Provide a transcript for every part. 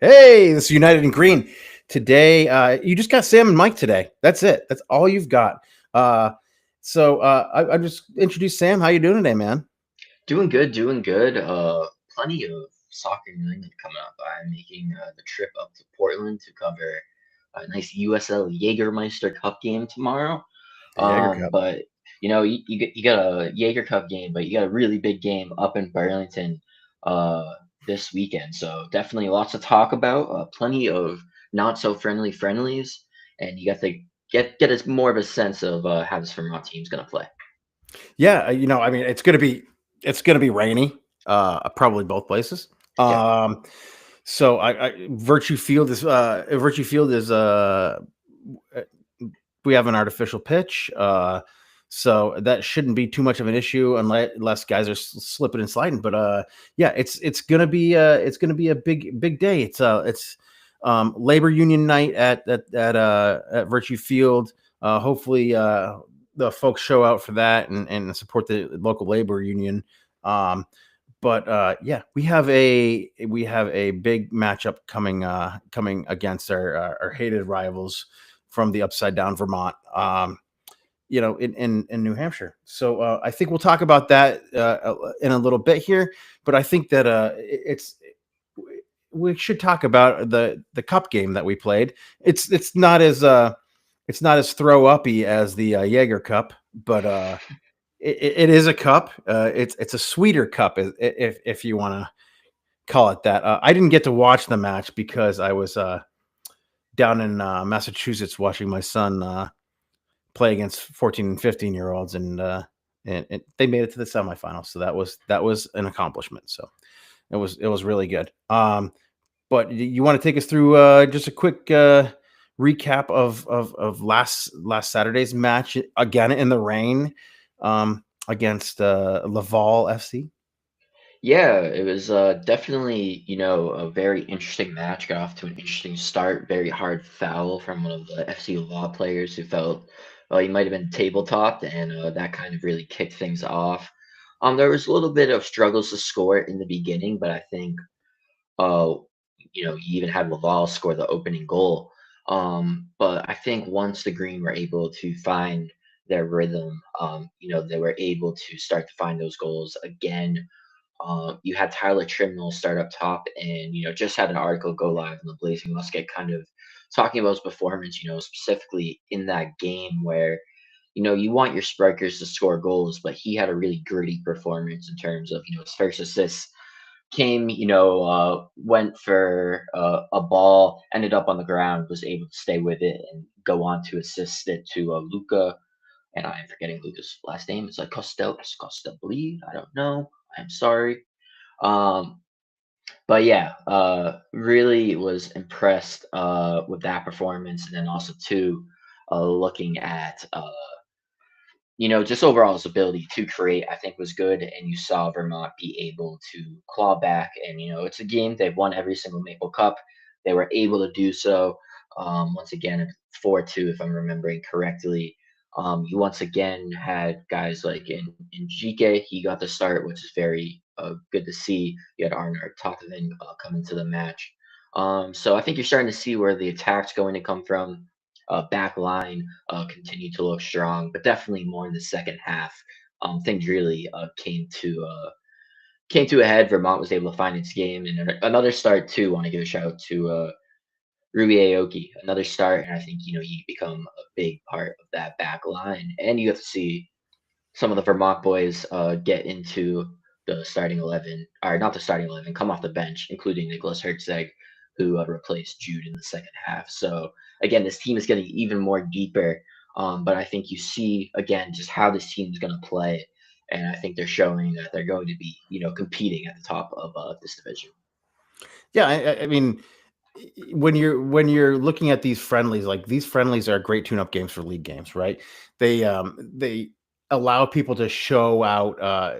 Hey, this is United in Green. Today, you just got Sam and Mike today. That's it. That's all you've got. I just introduced Sam. How you doing today, man? Doing good, doing good. Plenty of soccer New England coming up. I'm making the trip up to Portland to cover a nice USL Jägermeister Cup game tomorrow. The Jaeger Cup. But you got a Jaeger Cup game, but you got a really big game up in Burlington uh, this weekend. So definitely lots to talk about. Plenty of not so friendly friendlies, and you got to get us more of a sense of how this Vermont team's gonna play. Yeah, I mean, it's gonna be rainy. Probably both places. Yeah. Um, I Virtue Field is uh, we have an artificial pitch. So that shouldn't be too much of an issue unless guys are slipping and sliding. But yeah, it's gonna be a big day. It's labor union night at Virtue Field. Hopefully, the folks show out for that and support the local labor union. Um, but yeah, we have a big matchup coming against our hated rivals from the upside down Vermont. In New Hampshire. So I think we'll talk about that in a little bit here. But I think that we should talk about the cup game that we played. It's not as throw uppy as the Jaeger Cup, but it is a cup. It's a sweeter cup, if you want to call it that. I didn't get to watch the match because I was down in Massachusetts watching my son play against 14 and 15-year-olds, and they made it to the semifinals. So that was an accomplishment. So it was really good. But you want to take us through just a quick recap of last Saturday's match again in the rain against Laval FC? Yeah, it was definitely, a very interesting match. Got off to an interesting start. Very hard foul from one of the FC Law players who felt he might have been tabletopped, and that kind of really kicked things off. There was a little bit of struggles to score in the beginning, but I think uh, you even had Laval score the opening goal. But I think once the Green were able to find their rhythm, they were able to start to find those goals again. You had Tyler Trimnell start up top, and just had an article go live on the Blazing Musket, kind of talking about his performance. Specifically in that game where you want your strikers to score goals, but he had a really gritty performance in terms of his first assist came, went for a ball, ended up on the ground, was able to stay with it and go on to assist it to Luca. And I am forgetting Luca's last name. It's like Costabile. I don't know. I'm sorry. Um, but yeah, really was impressed with that performance, and then also too, looking at just overall his ability to create, I think was good, and you saw Vermont be able to claw back. And it's a game they've won every single Maple Cup. They were able to do so. Once again, 4-2, if I'm remembering correctly. You once again had guys like in GK, he got the start, which is very good to see. You had Arnar Tokoven come into the match. So I think you're starting to see where the attack's going to come from. Back line continued to look strong, but definitely more in the second half. Things really came to a head. Vermont was able to find its game, and another start too. Want to give a shout out to Ruby Aoki, another start, and I think you become a big part of that back line, and you have to see some of the Vermont boys get into the starting 11, or not the starting 11, come off the bench, including Nicholas Hertzeg, who replaced Jude in the second half. So again, this team is getting even more deeper. But I think you see again just how this team is going to play, and I think they're showing that they're going to be competing at the top of this division. Yeah, I mean, when you're looking at these friendlies, like these friendlies are great tune-up games for league games, right? They allow people to show out a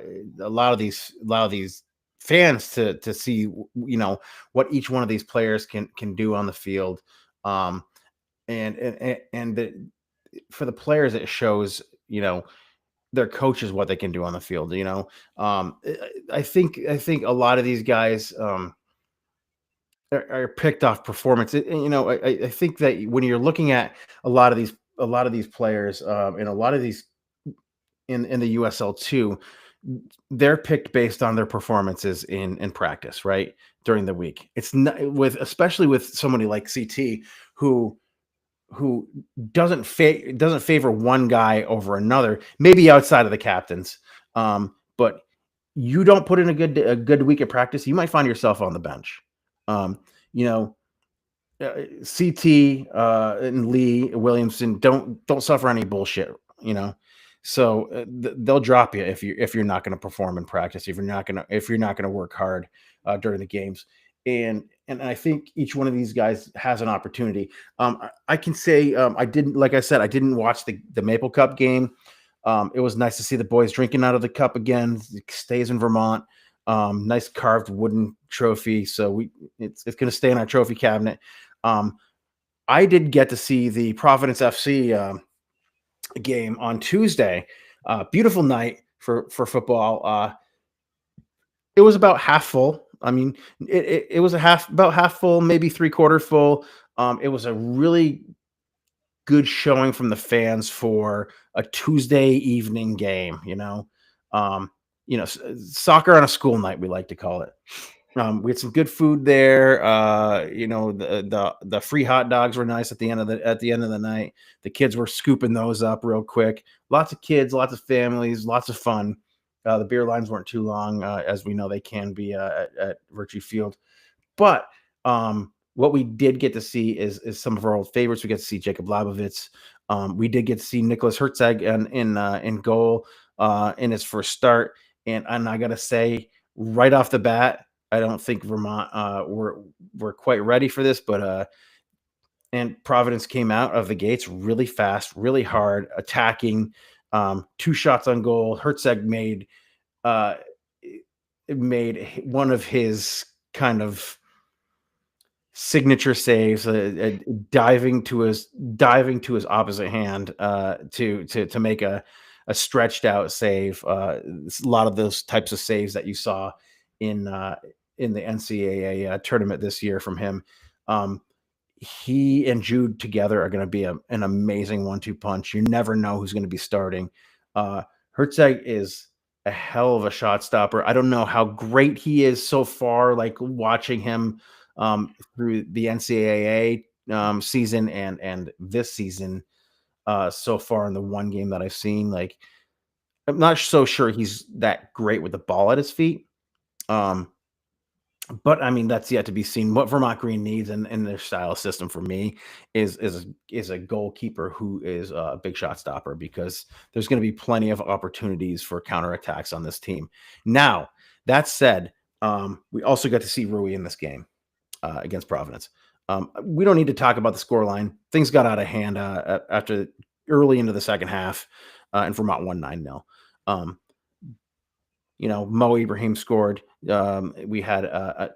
lot of these fans to see what each one of these players can do on the field. Um, and for the players, it shows their coaches what they can do on the field. I think a lot of these guys. are picked off performance. I think that when you're looking at a lot of these players, and a lot of these in the USL too, they're picked based on their performances in practice, right? During the week. It's not with especially with somebody like CT who who doesn't favor one guy over another, maybe outside of the captains. But you don't put in a good week of practice, you might find yourself on the bench. Um, you know, CT and Lee Williamson don't suffer any bullshit, you know. So they'll drop you if you're not going to perform in practice, if you're not going to work hard during the games. And I think each one of these guys has an opportunity. I can say I didn't, like I said, I didn't watch the Maple Cup game. It was nice to see the boys drinking out of the cup again. It stays in Vermont. Nice carved wooden trophy. So it's going to stay in our trophy cabinet. Um, I did get to see the Providence FC game on Tuesday. Beautiful night for football. It was about half full. I mean, it was about half full, maybe 3/4 full. It was a really good showing from the fans for a Tuesday evening game. Um, soccer on a school night, we like to call it. We had some good food there. The free hot dogs were nice at the end of the night. The kids were scooping those up real quick. Lots of kids, lots of families, lots of fun. The beer lines weren't too long, as we know they can be at Virtue Field. But what we did get to see is some of our old favorites. We get to see Jacob Labovitz. We did get to see Nicholas Hertzeg in goal in his first start. And I gotta say, right off the bat, I don't think Vermont were quite ready for this, but and Providence came out of the gates really fast, really hard, attacking. Two shots on goal. Hertzeg uh, made one of his kind of signature saves, diving to his opposite hand to make a stretched out save. It's a lot of those types of saves that you saw in in the NCAA tournament this year from him. Um, he and Jude together are going to be an amazing 1-2 punch. You never know who's going to be starting. Uh, Hertzeg is a hell of a shot stopper. I don't know how great he is so far, like watching him through the NCAA season and this season so far in the one game that I've seen. Like, I'm not so sure he's that great with the ball at his feet. Um, but I mean, that's yet to be seen. What Vermont Green needs in their style system for me is a goalkeeper who is a big shot stopper, because there's going to be plenty of opportunities for counterattacks on this team. Now, that said, we also got to see Rui in this game against Providence. We don't need to talk about the scoreline. Things got out of hand after early into the second half, and Vermont won 9-0. Mo Ibrahim scored. We had a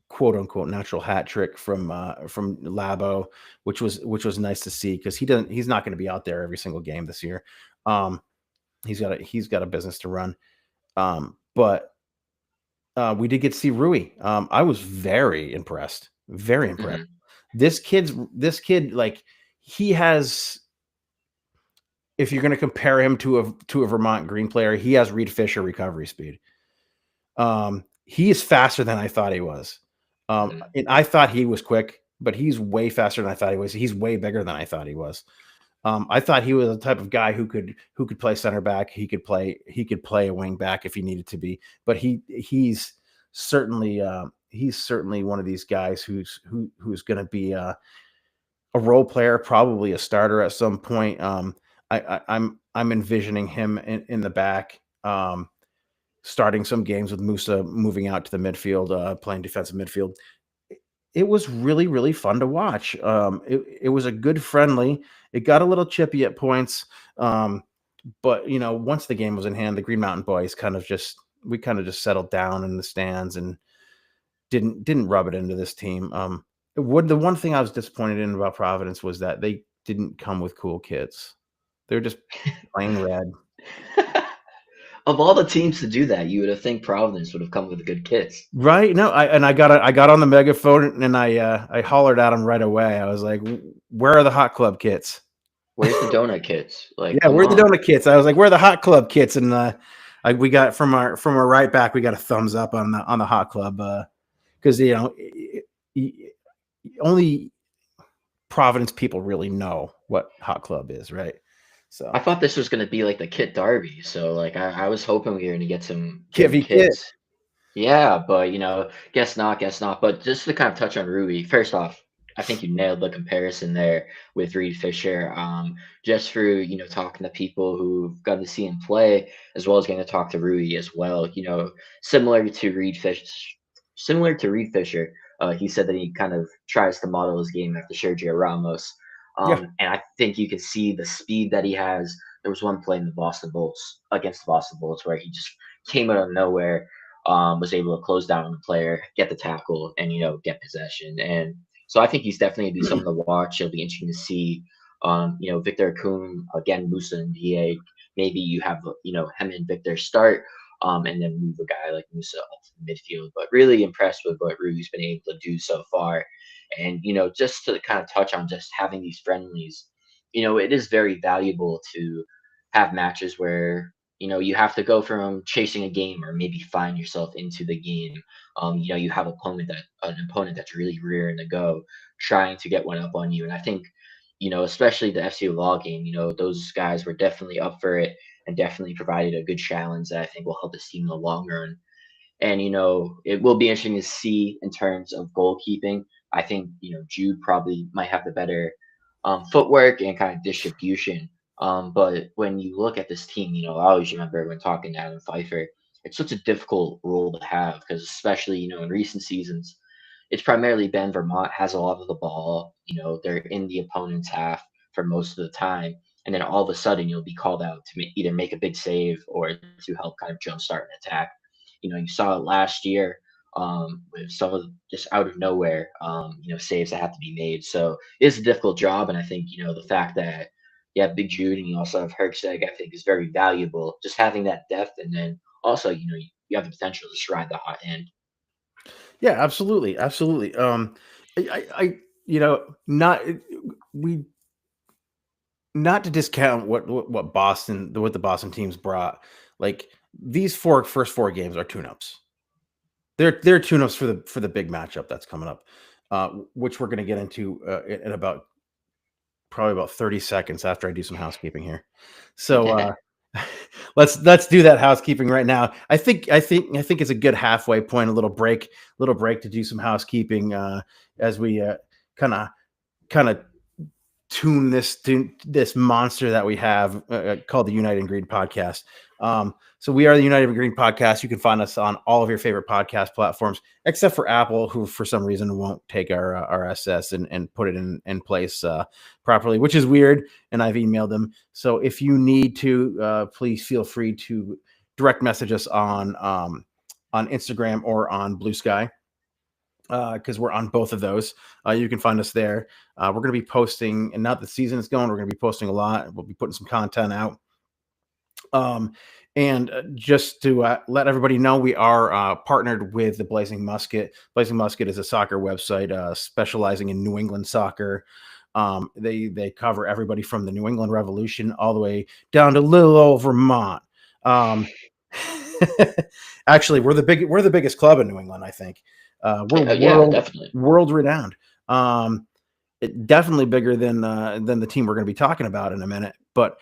quote unquote natural hat trick from Labo, which was nice to see, because he's not going to be out there every single game this year. He's got a business to run. But we did get to see Rui. I was very impressed. Very impressed. Mhm. This kid, like, he has. If you're going to compare him to a Vermont Green player, he has Reed Fisher recovery speed. He is faster than I thought he was. Mhm. And I thought he was quick, but he's way faster than I thought he was. He's way bigger than I thought he was. I thought he was the type of guy who could play center back. He could play a wing back if he needed to be. But he's certainly one of these guys who's going to be a role player, probably a starter at some point. I'm envisioning him in the back, starting some games with Musa moving out to the midfield, playing defensive midfield. It was really, really fun to watch. It was a good friendly. It got a little chippy at points, but once the game was in hand, the Green Mountain boys kind of just settled down in the stands and didn't rub it into this team. The one thing I was disappointed in about Providence was that they didn't come with cool kits. They're just plain red. of all the teams to do that, you would have think Providence would have come with good kits. Right? No, I got on the megaphone and I hollered at him right away. I was like, "Where are the hot club kits?" Where's the donut kits? Like, Yeah, come where are the on. donut kits? I was like, "Where are the hot club kits?" And we got from our right back, we got a thumbs up on the hot club because only Providence people really know what hot club is, right? I So thought this was gonna be like the kit derby, so like I was hoping we were gonna get some kit good v kit. kits. Yeah, but guess not, guess not. But just to kind of touch on Ruby, first off, I think you nailed the comparison there with Reed Fisher. Just through talking to people who've gotten to see him play, as well as getting to talk to Ruby as well. Similar to Reed Fisher. He said that he kind of tries to model his game after Sergio Ramos. Yeah. And I think you can see the speed that he has. There was one play in the Boston Bolts against the Boston Bolts where he just came out of nowhere, was able to close down on the player, get the tackle, and get possession. And so I think he's definitely gonna be someone to watch. It'll be interesting to see. Victor Akun again, Musa and DA. Maybe you have him and Victor start, and then move a guy like Musa up to the midfield. But really impressed with what Ruby's been able to do so far. And just to kind of touch on just having these friendlies, it is very valuable to have matches where you have to go from chasing a game or maybe find yourself into the game. You have an opponent that's really rearing to go, trying to get one up on you. And I think, especially the FCU Law game, those guys were definitely up for it and definitely provided a good challenge that I think will help this team in the long run. And it will be interesting to see in terms of goalkeeping. I think Jude probably might have the better footwork and kind of distribution. But when you look at this team, I always remember when talking to Adam Pfeiffer, it's such a difficult role to have because especially in recent seasons, it's primarily been Vermont has a lot of the ball. They're in the opponent's half for most of the time, and then all of a sudden you'll be called out to either make a big save or to help kind of jumpstart an attack. You saw it last year with some of just out of nowhere, saves that have to be made. So it's a difficult job, and I think the fact that you have Big Jude and you also have Herkseg, I think is very valuable. Just having that depth, and then also you have the potential to just ride the hot hand. Yeah, absolutely, absolutely. I not we not to discount what Boston what the Boston teams brought. Like these first four games are tune-ups. They're tune-ups for the big matchup that's coming up, which we're going to get into in about probably about 30 seconds after I do some housekeeping here. So let's do that housekeeping right now. I think it's a good halfway point, a little break to do some housekeeping as we kind of tune this monster that we have called the United in Green podcast. So we are the United in Green podcast. You can find us on all of your favorite podcast platforms, except for Apple, who for some reason won't take our RSS and put it in place properly, which is weird. And I've emailed them. So if you need to, please feel free to direct message us on Instagram or on Blue Sky, because we're on both of those. You can find us there. We're going to be posting, and now that the season is going, we're going to be posting a lot. We'll be putting some content out. And just to let everybody know, we are partnered with the Blazing Musket. Blazing Musket is a soccer website specializing in New England soccer. They cover everybody from the New England Revolution all the way down to little old Vermont. Actually, we're the biggest club in New England, I think. We're Yeah, definitely. world renowned. Definitely bigger than the team we're going to be talking about in a minute. But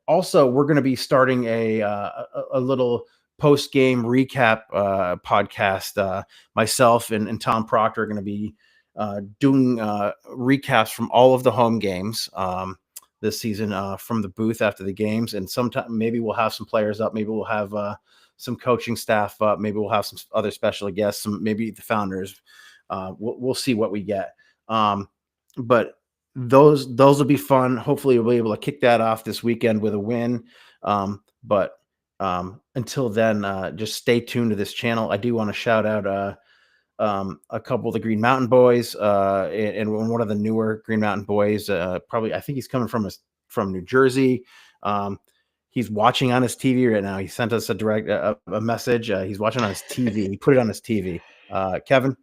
also, we're going to be starting a little post game recap podcast. Myself and Tom Proctor are going to be doing recaps from all of the home games this season from the booth after the games, and sometime maybe we'll have some players up, maybe we'll have some coaching staff up, maybe we'll have some other special guests, maybe the founders. We'll see what we get, but those will be fun. Hopefully we'll be able to kick that off this weekend with a win. But until then, just stay tuned to this channel. I do want to shout out a couple of the Green Mountain Boys, and one of the newer Green Mountain Boys. Probably, I think he's coming from New Jersey. He's watching on his TV right now. He sent us a message. He's watching on his TV. He put it on his TV. Kevin,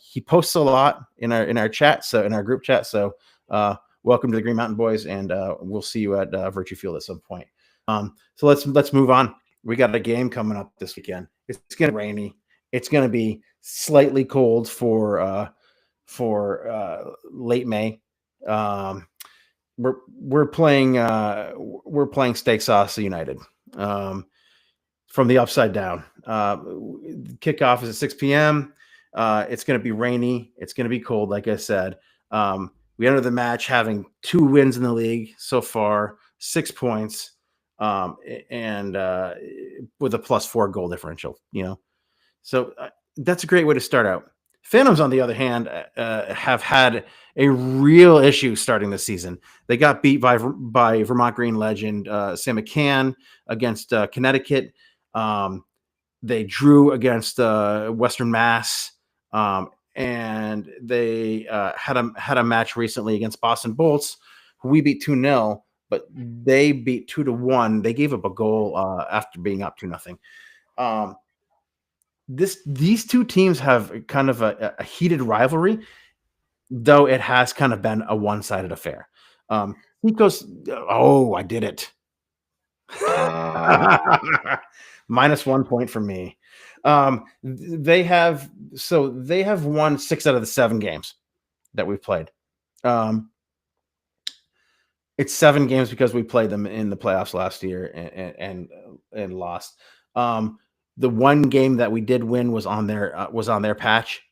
he posts a lot in our chat, so in our group chat. So welcome to the Green Mountain Boys, and we'll see you at Virtue Field at some point. So let's move on. We got a game coming up this weekend. It's gonna be rainy. It's gonna be slightly cold for late May. We're playing Steak Sauce United from the Upside Down. Kickoff is at 6 p.m. It's going to be rainy. It's going to be cold, like I said. We enter the match having 2 wins in the league so far, 6 points, and with a +4 goal differential. So that's a great way to start out. Phantoms, on the other hand, have had a real issue starting this season. They got beat by Vermont Green legend Sam McCann against Connecticut. They drew against Western Mass, and they had a match recently against Boston Bolts, who we beat 2-0, but they beat 2-1. They gave up a goal after being up 2-0. These two teams have kind of a heated rivalry, though it has kind of been a one-sided affair. Seacoast, I did it. -1 point for me. They have won 6 out of the 7 games that we've played. It's 7 games because we played them in the playoffs last year and lost. The one game that we did win was on their patch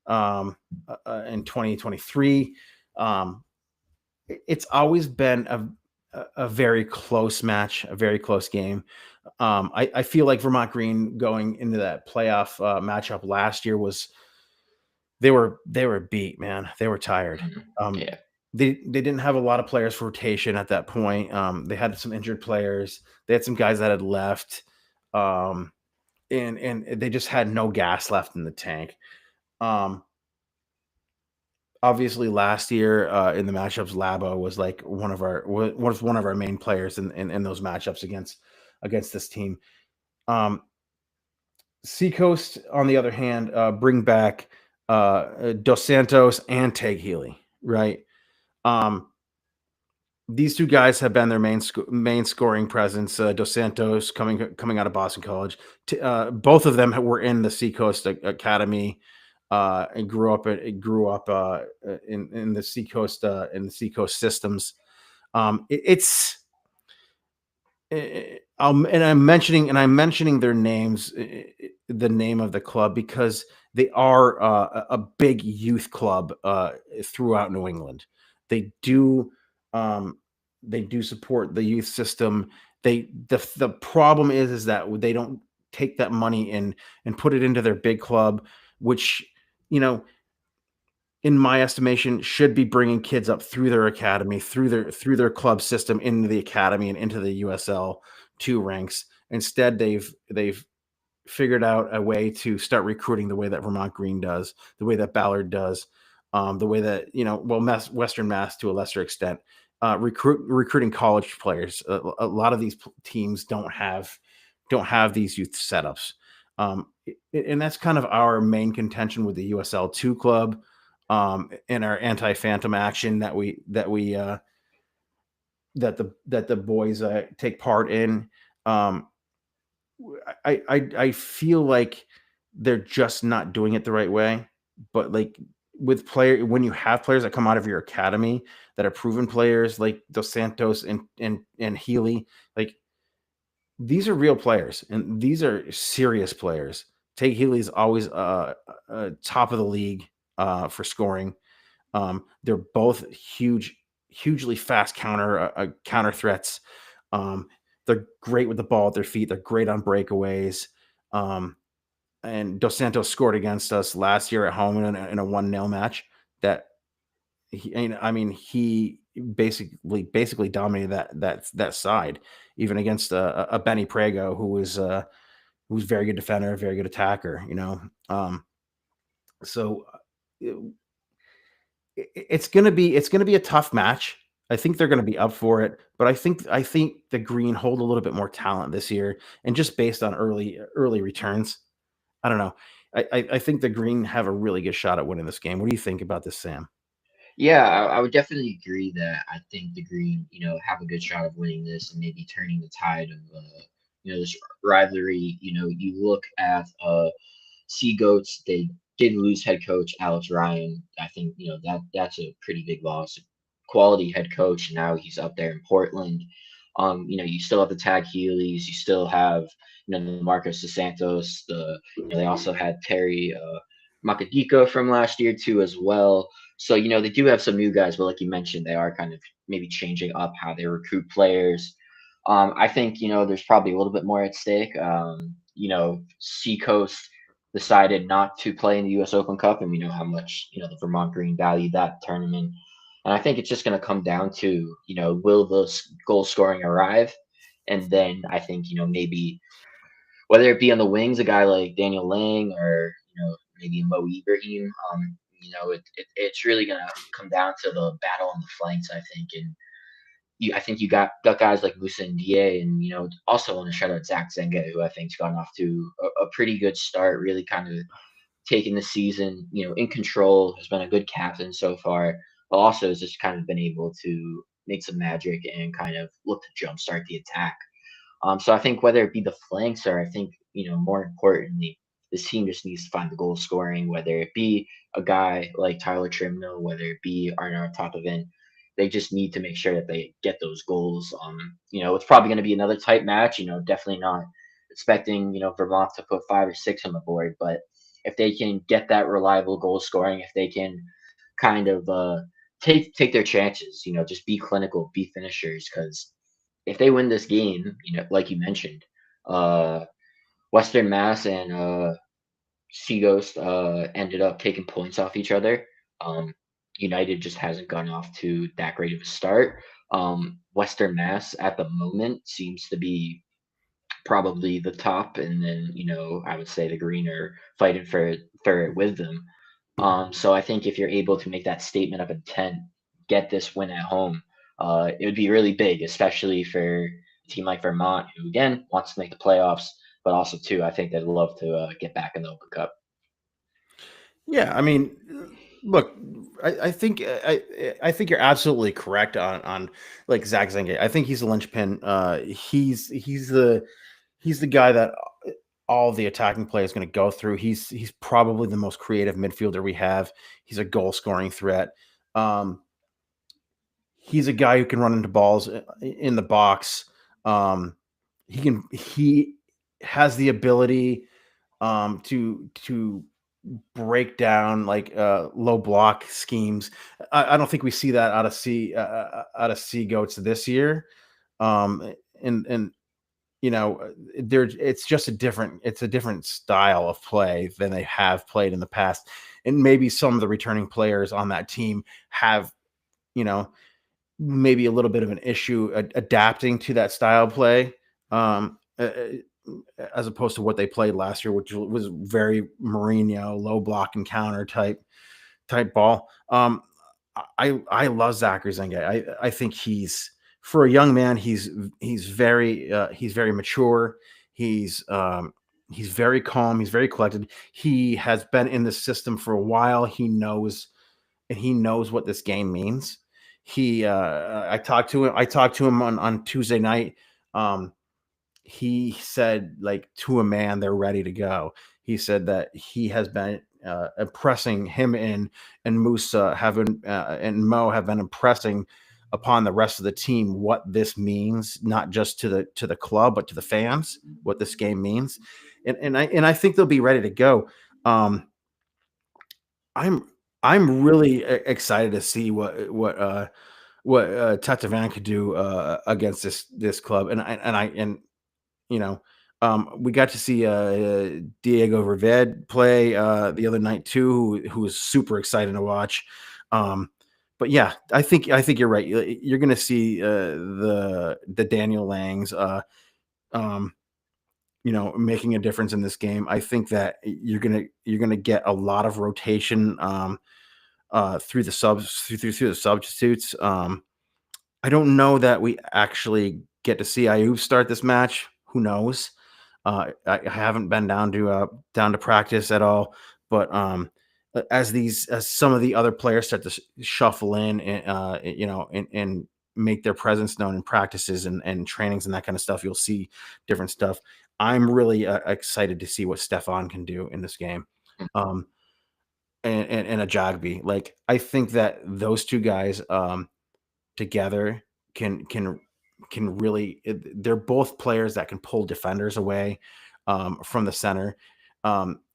in 2023. It's always been a very close match, a very close game. I feel like Vermont Green going into that playoff matchup last year they were beat, man. They were tired. Yeah. They didn't have a lot of players for rotation at that point. They had some injured players. They had some guys that had left. And they just had no gas left in the tank. Obviously, last year in the matchups, Labo was like one of our main players in those matchups against this team. Seacoast, on the other hand, bring back Dos Santos and Teg Healy, right? These 2 guys have been their main scoring presence. Dos Santos coming out of Boston College. Both of them were in the Seacoast Academy and grew up in the Seacoast systems. I'm mentioning their names, the name of the club, because they are a big youth club throughout New England. They do support the youth system. The problem is that they don't take that money and put it into their big club, which, in my estimation, should be bringing kids up through their academy, through their club system into the academy and into the USL 2 ranks. Instead, they've figured out a way to start recruiting the way that Vermont Green does, the way that Ballard does, the way that Western Mass to a lesser extent, recruiting college players. A lot of these teams don't have these youth setups, and that's kind of our main contention with the USL 2 club. In our anti-phantom action that the boys take part in. I feel like they're just not doing it the right way. But like when you have players that come out of your academy that are proven players like Dos Santos and Healy, like, these are real players and these are serious players. Teg Healy's always top of the league for scoring. They're both hugely fast counter threats. They're great with the ball at their feet. They're great on breakaways. And Dos Santos scored against us last year at home in a 1-0 match that he basically dominated that side, even against a Benny Prego who's a very good defender, a very good attacker, so it's gonna be a tough match. I think they're going to be up for it, but I think the Green hold a little bit more talent this year, and just based on early returns, I don't know. I think the Green have a really good shot at winning this game. What do you think about this, Sam? Yeah, I would definitely agree that I think the Green, have a good shot of winning this and maybe turning the tide of, this rivalry. You look at Sea Goats, they did lose head coach Alex Ryan. I think that's a pretty big loss. Quality head coach. Now he's up there in Portland. You still have the Tag Heelys. You still have the Marcos DeSantos. They also had Terry Makadiko from last year too as well. So they do have some new guys, but like you mentioned, they are kind of maybe changing up how they recruit players. I think there's probably a little bit more at stake. Seacoast decided not to play in the U.S. Open Cup, and we know how much the Vermont Green valued that tournament. And I think it's just going to come down to will those goal scoring arrive, and then I think maybe whether it be on the wings, a guy like Daniel Lang or maybe Mo Ibrahim. It's really going to come down to the battle on the flanks, I think, and I think you got guys like Musa and Da, and also want to shout out Zach Zenga, who I think's gotten off to a pretty good start. Really kind of taking the season, in control. Has been a good captain so far, but also has just kind of been able to make some magic and kind of look to jumpstart the attack. So I think whether it be the flanks or I think, more importantly, this team just needs to find the goal scoring, whether it be a guy like Tyler Trimno, whether it be Arnar Topovin. They just need to make sure that they get those goals. It's probably going to be another tight match. Definitely not expecting, Vermont to put 5 or 6 on the board, but if they can get that reliable goal scoring, if they can kind of take their chances, just be clinical, be finishers, because if they win this game, like you mentioned, uh, Western Mass and Seaghost ended up taking points off each other. Um, United just hasn't gone off to that great of a start. Western Mass at the moment seems to be probably the top, and then I would say the Green are fighting for it with them. So I think if you're able to make that statement of intent, get this win at home, it would be really big, especially for a team like Vermont, who again wants to make the playoffs, but also too, I think they'd love to get back in the Open Cup. Yeah, I mean, look, I think you're absolutely correct on like Zach Zenga. I think he's a linchpin. He's the guy that all the attacking play is going to go through. He's probably the most creative midfielder we have. He's a goal scoring threat. Um, he's a guy who can run into balls in the box. Um, he has the ability to break down like low block schemes. I don't think we see that out of Sea Goats this year. And there's it's a different style of play than they have played in the past. And maybe some of the returning players on that team have, you know, maybe a little bit of an issue adapting to that style of play. As opposed to what they played last year, which was very Mourinho low block and counter type ball. I love Zachary Zenge. I think he's for a young man. He's very mature. He's very calm. He's very collected. He has been in the system for a while. He knows what this game means. I talked to him. I talked to him on Tuesday night. He said, like, to a man, they're ready to go. He said that he has been impressing him and Musa and Mo have been impressing upon the rest of the team what this means, not just to the club but to the fans, what this game means, and I think they'll be ready to go. Um, I'm I'm really excited to see what Tatavan could do against this club, and you know, we got to see Diego Rived play the other night too, who was super exciting to watch. Um, but yeah, I think you're right. You're going to see the Daniel Langs, um, making a difference in this game. I think that you're gonna get a lot of rotation through the substitutes. I don't know that we actually get to see Ayub start this match. Who knows? I haven't been down to practice at all, but as some of the other players start to shuffle in and and make their presence known in practices and trainings and that kind of stuff, you'll see different stuff. I'm really excited to see what Stefan can do in this game. Mm. Um, and a Jogby. Like I think that those two guys together can can can really they're both players that can pull defenders away from the center,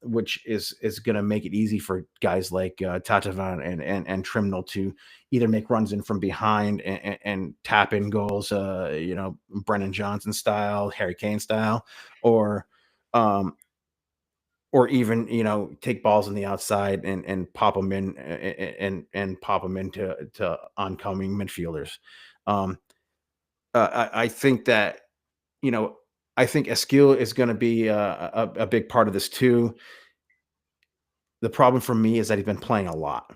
which is going to make it easy for guys like Tatavan and Trimnell to either make runs in from behind and tap in goals, Brennan Johnson style, Harry Kane style, or um, or even take balls on the outside and pop them in and pop them into oncoming midfielders. Um, I think that you know I think Eskil is going to be a big part of this too. The problem for me is that he's been playing a lot,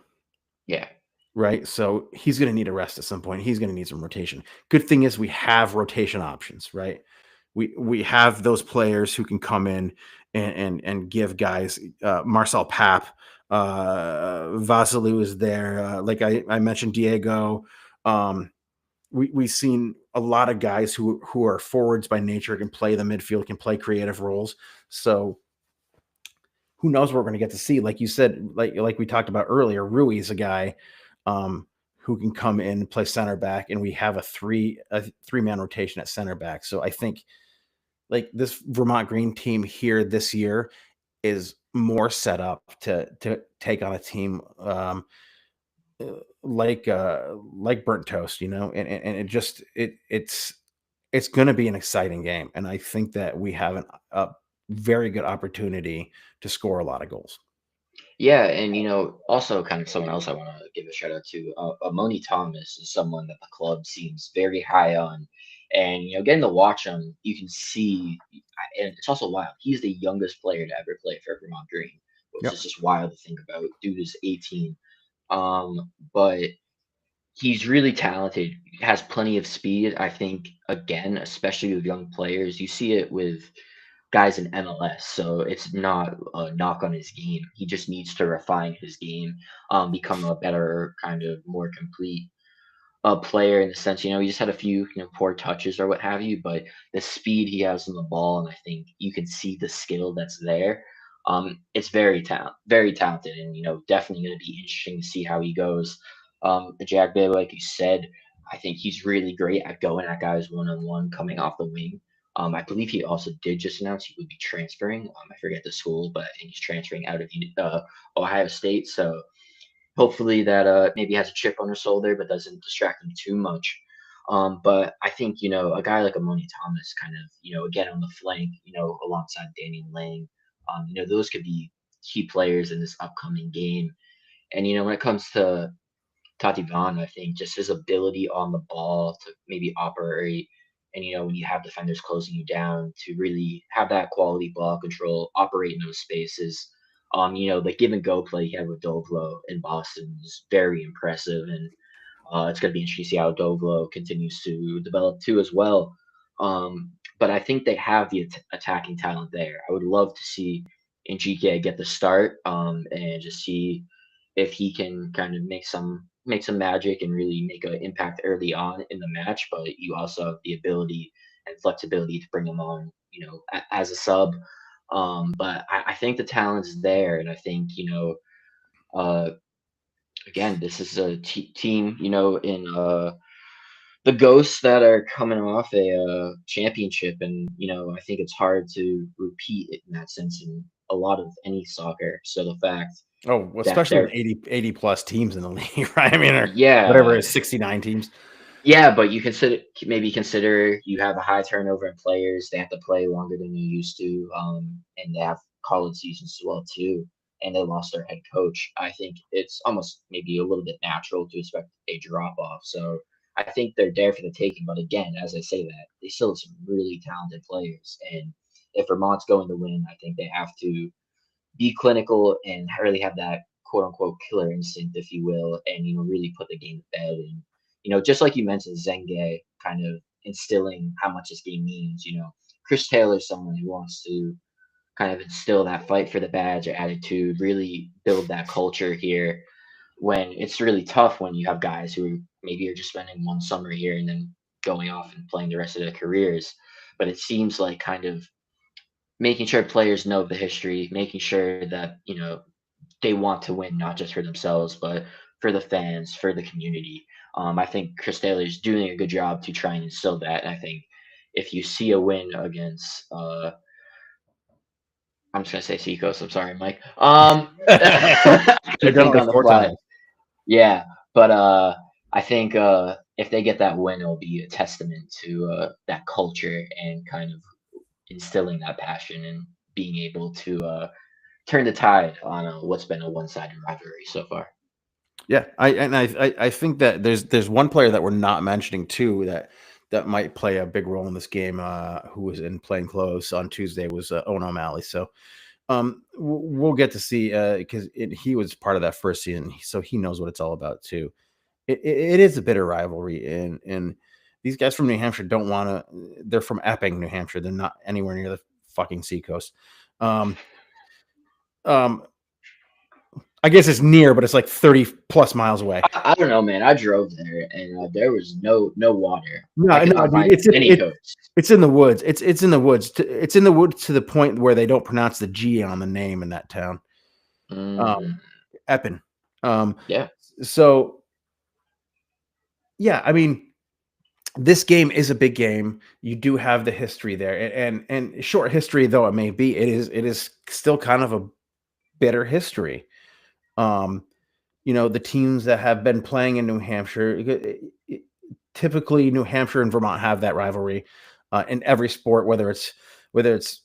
Yeah. right? So he's going to need a rest at some point. He's going to need some rotation. Good thing is we have rotation options, right? We have those players who can come in and give guys Marcel Pap, Vasilu is there. Like I mentioned, Diego. Um, we've seen a lot of guys who are forwards by nature, can play the midfield, can play creative roles. So who knows what we're going to get to see? Like you said, like we talked about earlier, Rui is a guy um, who can come in and play center back, and we have a three man rotation at center back. So I think like this Vermont Green team here this year is more set up to take on a team like burnt toast, and it just it's going to be an exciting game, and I think that we have a very good opportunity to score a lot of goals. Yeah, and also kind of someone else I want to give a shout out to. Amoni Thomas is someone that the club seems very high on, and getting to watch him, you can see, and it's also wild. He's the youngest player to ever play for Vermont Green, which is Yep. just wild to think about. Dude is 18, but he's really talented. Has plenty of speed. I think again, especially with young players, you see it with guys in MLS, so it's not a knock on his game. He just needs to refine his game, become a better, kind of more complete player in the sense, he just had a few, poor touches or what have you, but the speed he has on the ball, and I think you can see the skill that's there. It's very talented, and definitely going to be interesting to see how he goes. Jack Bailey, like you said, I think he's really great at going at guys one on one, coming off the wing. I believe he also did just announce he would be transferring. I forget the school, but I think he's transferring out of Ohio State. So hopefully that maybe has a chip on her shoulder, but doesn't distract him too much. But I think a guy like Amoni Thomas, kind of again on the flank, alongside Daniel Lang, those could be key players in this upcoming game. And when it comes to Tati Vaughn, I think just his ability on the ball to maybe operate, and when you have defenders closing you down, to really have that quality ball control, operate in those spaces. The give and go play he had with Dovlo in Boston is very impressive, and it's going to be interesting to see how Dovlo continues to develop too as well. But I think they have the attacking talent there. I would love to see Njike get the start, and just see if he can kind of make some magic and really make an impact early on in the match. But you also have the ability and flexibility to bring him on, as a sub. But I think the talent's there, and I think uh, again, this is a team, in the ghosts that are coming off a championship, and I think it's hard to repeat it in that sense in a lot of any soccer. So the fact Oh, that especially with they're 80 plus teams in the league, right? I mean, or whatever yeah, it is, 69 teams. yeah, but you consider you have a high turnover in players. They have to play longer than you used to, and they have college seasons as well too. And they lost their head coach. I think it's almost maybe a little bit natural to expect a drop off. So I think they're there for the taking. But again, as I say that, they still have some really talented players. And if Vermont's going to win, I think they have to be clinical and really have that quote unquote killer instinct, if you will, and really put the game to bed and just like you mentioned, Zenge kind of instilling how much this game means. Chris Taylor's someone who wants to kind of instill that fight for the badge attitude, really build that culture here when it's really tough when you have guys who maybe are just spending one summer here and then going off and playing the rest of their careers. But it seems like kind of making sure players know the history, making sure that, they want to win not just for themselves, but for the fans, for the community. I think Chris Taylor is doing a good job to try and instill that. And I think if you see a win against I'm just gonna say Seacoast. I'm sorry, Mike. I They've couldn't done it think like on the 4 fly. times. Yeah, but I think if they get that win, it'll be a testament to that culture and kind of instilling that passion and being able to turn the tide on what's been a one-sided rivalry so far. Yeah, I think that there's one player that we're not mentioning too that might play a big role in this game. Who was in plain clothes on Tuesday was Owen O'Malley. So we'll get to see because he was part of that first season, so he knows what it's all about too. It is a bitter rivalry, and these guys from New Hampshire don't want to. They're from Epping, New Hampshire. They're not anywhere near the fucking seacoast. Um, um, I guess it's near, but it's like 30 plus miles away. I don't know, man. I drove there and there was no water. I No, could no, not dude, find any coast. it's in the woods. It's in the woods. It's in the woods to the point where they don't pronounce the G on the name in that town. Mm, Epping. Um, yeah. so yeah, I mean, this game is a big game. You do have the history there, and short history though it may be, it is still kind of a bitter history. Um, the teams that have been playing in New Hampshire, typically New Hampshire and Vermont have that rivalry in every sport, whether it's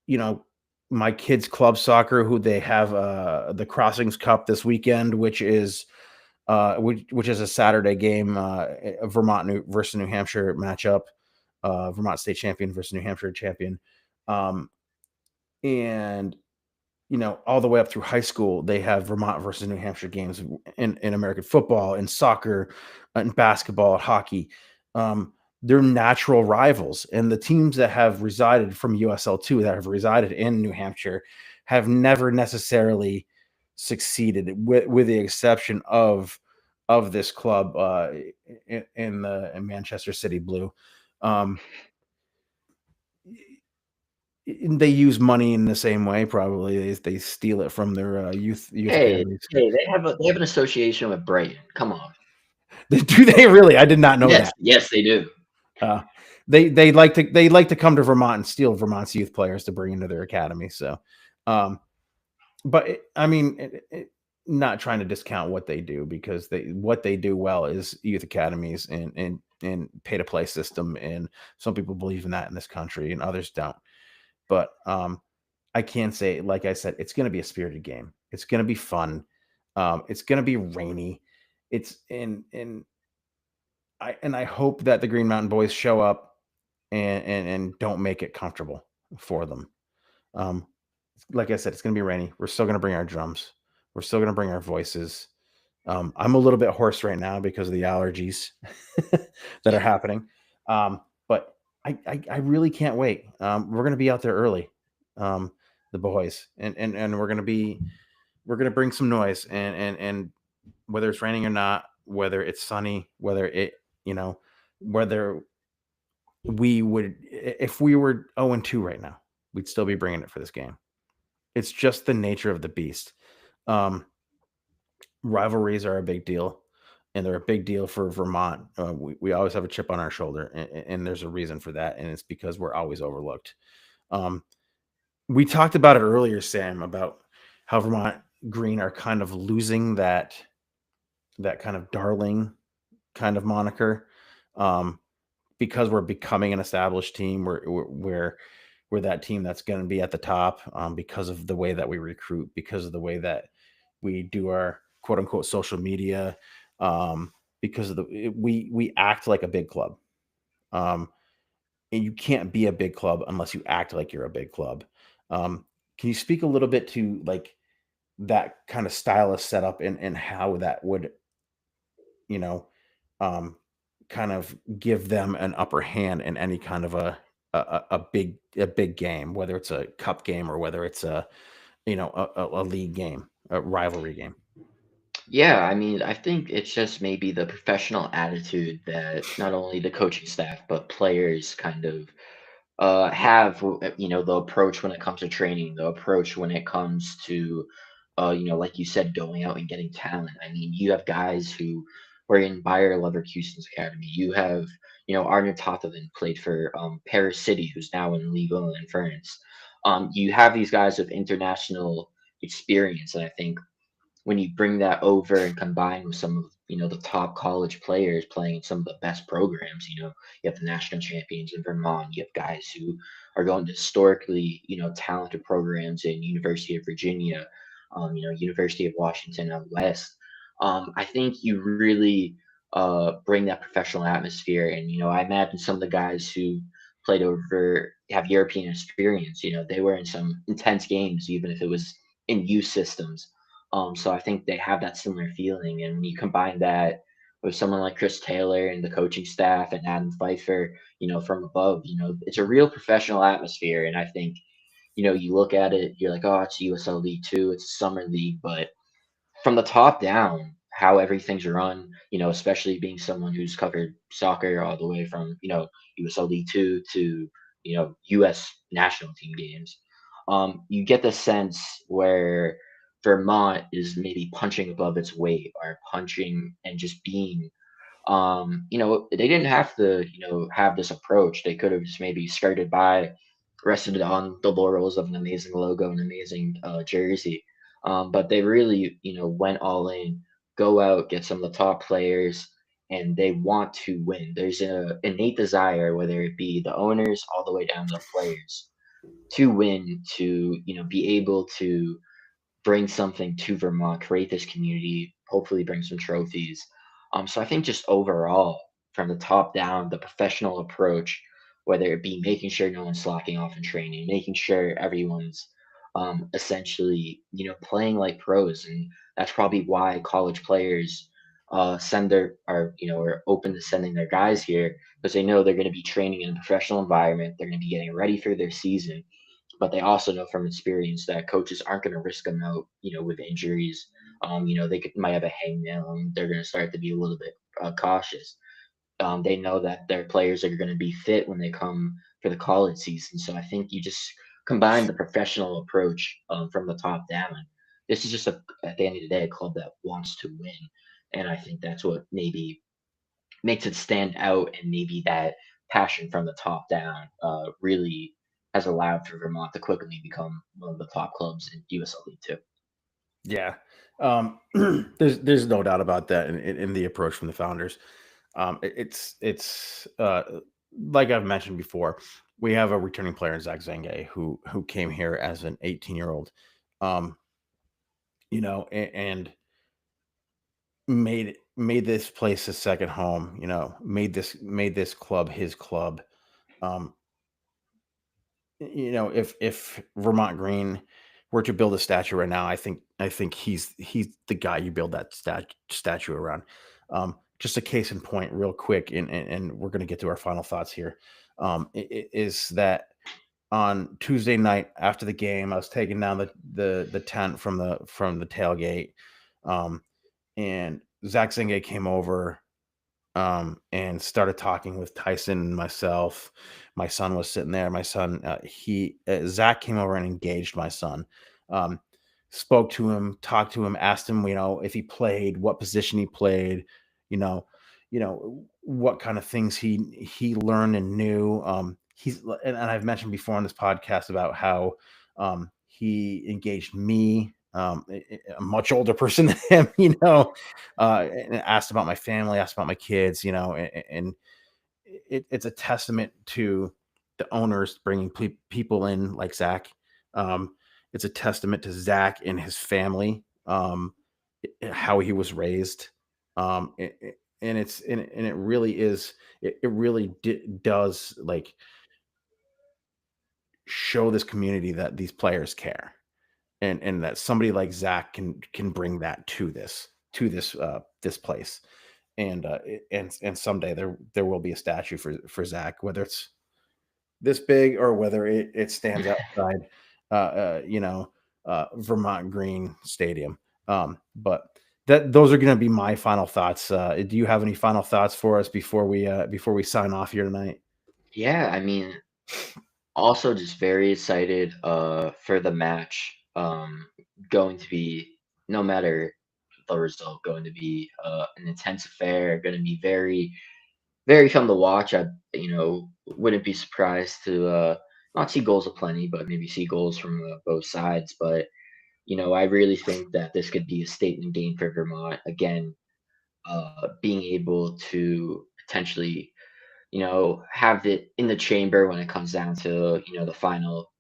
you know my kids' club soccer, who they have the Crossings Cup this weekend, which is a Saturday game, versus New Hampshire matchup, Vermont state champion versus New Hampshire champion, um, and all the way up through high school, they have Vermont versus New Hampshire games in American football, in soccer, in basketball, hockey. Um, they're natural rivals, and the teams that have resided from USL2 that have resided in New Hampshire have never necessarily succeeded, with the exception of this club in Manchester City Blue. Um, they use money in the same way. Probably they steal it from their youth Hey, academies. hey, they have an association with Brighton. Come on. Do they really? I did not know Yes, that. yes, they do. Uh, they like to come to Vermont and steal Vermont's youth players to bring into their academy. So, um, but I mean, not trying to discount what they do, because what they do well is youth academies and pay to play system, and some people believe in that in this country and others don't. But I can say, like I said, it's going to be a spirited game. It's going to be fun. It's going to be rainy. It's in I hope that the Green Mountain Boys show up and don't make it comfortable for them. Um, like I said, it's going to be rainy. We're still going to bring our drums. We're still going to bring our voices. I'm a little bit hoarse right now because of the allergies that are happening. But I really can't wait. We're going to be out there early, the boys, and we're going to bring some noise, and whether it's raining or not, whether it's sunny, you know, whether if we were 0-2 right now, we'd still be bringing it for this game. It's just the nature of the beast. Um, Rivalries are a big deal, and they're a big deal for Vermont. We always have a chip on our shoulder, and there's a reason for that, and it's because we're always overlooked. Um, we talked about it earlier, Sam, about how Vermont Green are kind of losing that kind of darling kind of moniker, um, because we're becoming an established team. We're that team that's going to be at the top, because of the way that we recruit, because of the way that we do our quote unquote social media, because of we act like a big club, um, and you can't be a big club unless you act like you're a big club. Can you speak a little bit to like that kind of style of setup, and how that would you know um, kind of give them an upper hand in any kind of a big game, whether it's a cup game or whether it's a league game, a rivalry game. Yeah, I mean, I think it's just maybe the professional attitude that not only the coaching staff but players kind of have, the approach when it comes to training, the approach when it comes to, like you said, going out and getting talent. I mean, you have guys who were in Bayer Leverkusen's academy. You have, Arne Totoven played for Paris City, who's now in Ligue 1 in France. You have these guys with international experience, and I think when you bring that over and combine with some of the top college players playing in some of the best programs, you have the national champions in Vermont, you have guys who are going to historically talented programs in University of Virginia, University of Washington out west. I think you really bring that professional atmosphere, and I imagine some of the guys who played over have European experience. They were in some intense games, even if it was in youth systems. So I think they have that similar feeling, and when you combine that with someone like Chris Taylor and the coaching staff and Adam Pfeiffer, from above, it's a real professional atmosphere. And I think, you look at it, you're like, oh, it's USL League Two, it's a summer league, but from the top down, how everything's run, especially being someone who's covered soccer all the way from, USL League Two to, US national team games, you get the sense where Vermont is maybe punching above its weight or punching and just being they didn't have to, have this approach. They could have just maybe skirted by, rested on the laurels of an amazing logo, an amazing jersey. But they really, went all in, go out, get some of the top players, and they want to win. There's a innate desire, whether it be the owners all the way down to the players, to win, to be able to bring something to Vermont, create this community, hopefully bring some trophies. So I think just overall, from the top down, the professional approach, whether it be making sure no one's slacking off in training, making sure everyone's essentially, playing like pros, and that's probably why college players send their are open to sending their guys here because they know they're going to be training in a professional environment. They're going to be getting ready for their season, but they also know from experience that coaches aren't going to risk them out, with injuries. Might have a hangnail, and they're going to start to be a little bit cautious. They know that their players are going to be fit when they come for the college season. So I think you just combine the professional approach from the top down. This is just at the end of the day, a club that wants to win, and I think that's what maybe makes it stand out, and maybe that passion from the top down really has allowed for Vermont to quickly become one of the top clubs in USL League Two. Yeah. There's no doubt about that in the approach from the founders. It's like I've mentioned before, we have a returning player, Zach Zenge, who came here as an 18-year-old, um, and made this place his second home. Made this club his club. Um, if Vermont Green were to build a statue right now, I think he's the guy you build that statue around. Just a case in point, real quick, and we're going to get to our final thoughts here. Is that on Tuesday night after the game, I was taking down the tent from the tailgate, um, and Zach Zenge came over, and started talking with Tyson and myself. My son was sitting there. My son, Zach came over and engaged my son, um, spoke to him, talked to him, asked him, if he played, what position he played, you know, what kind of things he learned and knew. And I've mentioned before on this podcast about how he engaged me, a much older person than him, and asked about my family, asked about my kids, and it's a testament to the owners bringing people in like Zach. It's a testament to Zach and his family, how he was raised, and it really is. It really does like show this community that these players care, and that somebody like Zach can bring that to this place. and someday there will be a statue for Zach, whether it's this big or whether it stands outside, Vermont Green Stadium. But those are going to be my final thoughts. Do you have any final thoughts for us before we sign off here tonight? Yeah, I mean, also just very excited for the match. Going to be, no matter the result, going to be an intense affair. Going to be very very fun to watch. I wouldn't be surprised to not see goals aplenty, but maybe see goals from both sides. But I really think that this could be a statement game for Vermont again. Being able to potentially have it in the chamber when it comes down to the final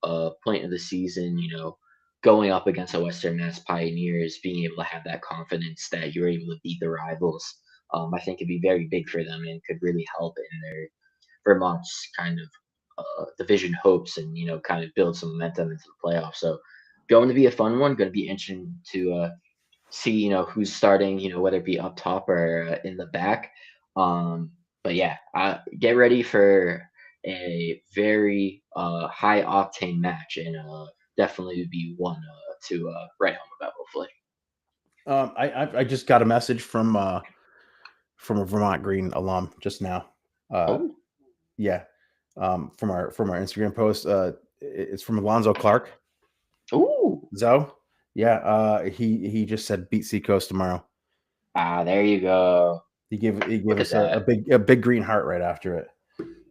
point of the season. Going up against the Western Mass Pioneers, being able to have that confidence that you're able to beat the rivals. I think it'd be very big for them and could really help in their Vermont's kind of division hopes, and kind of build some momentum into the playoffs. So going to be a fun one. Going to be interesting to see who's starting. Whether it be up top or in the back. But yeah, get ready for a very high octane match, and definitely would be one to write home about. Hopefully. I just got a message from a Vermont Green alum just now. Oh, Yeah, from our Instagram post. It's from Alonzo Clark. ooh, Zoe. Yeah, he just said beat Seacoast tomorrow. there you go. He gave Look at us a that. big green heart right after it.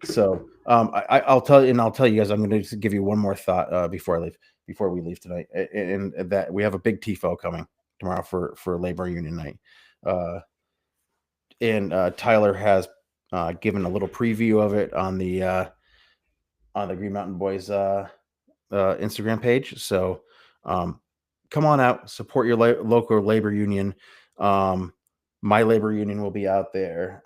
So I'll tell you guys, I'm going to give you one more thought before we leave tonight, and that we have a big TIFO coming tomorrow for Labor Union Night, and Tyler has given a little preview of it on the Green Mountain Boys Instagram page. So come on out, support your local labor union. My labor union will be out there.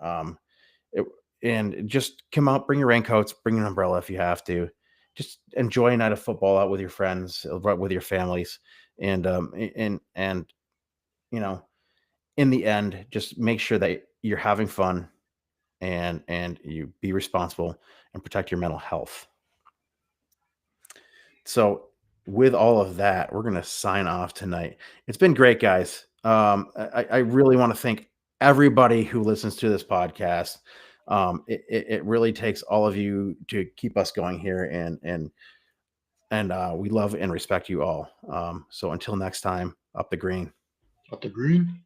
And just come out, bring your raincoats, bring an umbrella if you have to. Just enjoy a night of football out with your friends, with your families, and in the end, just make sure that you're having fun and you be responsible and protect your mental health. So with all of that, we're going to sign off tonight. It's been great, guys. I really want to thank everybody who listens to this podcast. It really takes all of you to keep us going here, and we love and respect you all. So until next time, up the green. Up the green.